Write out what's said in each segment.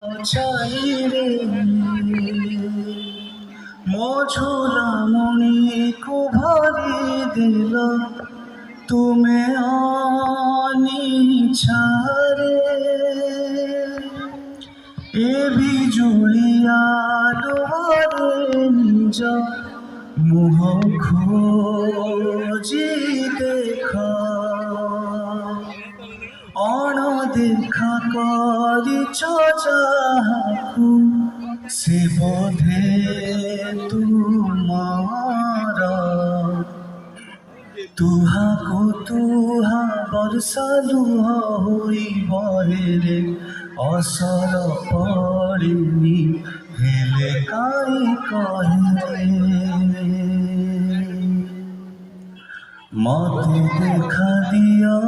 চাইরে মঝুরা মণিকু ভরি দিল তুমি অনিচ্ছারে এ বিজুলিয়া দুয়ারে নিজ মুহ খোঁজি দেখ অণদেখা କରିଛ ଯାହାକୁ ସେ ବୋଧେ ତୁମର ତୁହାକୁ ତୁହା ବର୍ଷା ଲୁହ ହୋଇ ବହେରେ ଅସର ପଡ଼ିନି ହେଲେ କାହିଁ କହେରେ মতে দেখা দিও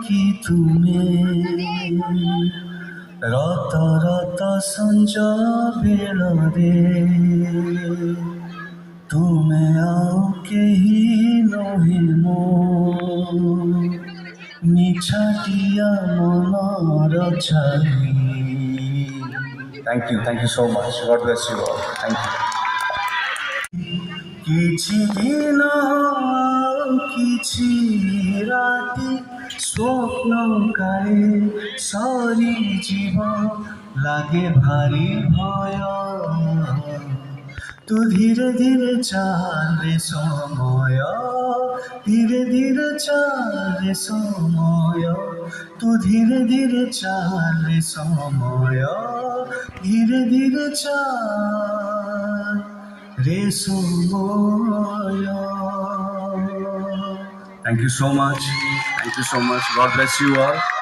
কি তুমি রত রত সঞ্জ বেଳରେ তুমি ଆଉ କେହି ନୁହେଁ ମୋ ନିଛାଟିଆ ମନର ଛାଇ। Thank you so much. God bless you all. Thank you. କିଛି ଦିନ କିଛି ରାତି ସ୍ୱପ୍ନ କାଳେ ସରିଯିବ ଲାଗେ ଭାରି ଭୟ তু ধীরে ধীরে চালে সময় ধীরে ধীরে চালে সময় তু ধীরে ধীরে চালে সময় ধীরে ধীরে চাল রে সময়। Thank you so much. God bless you all.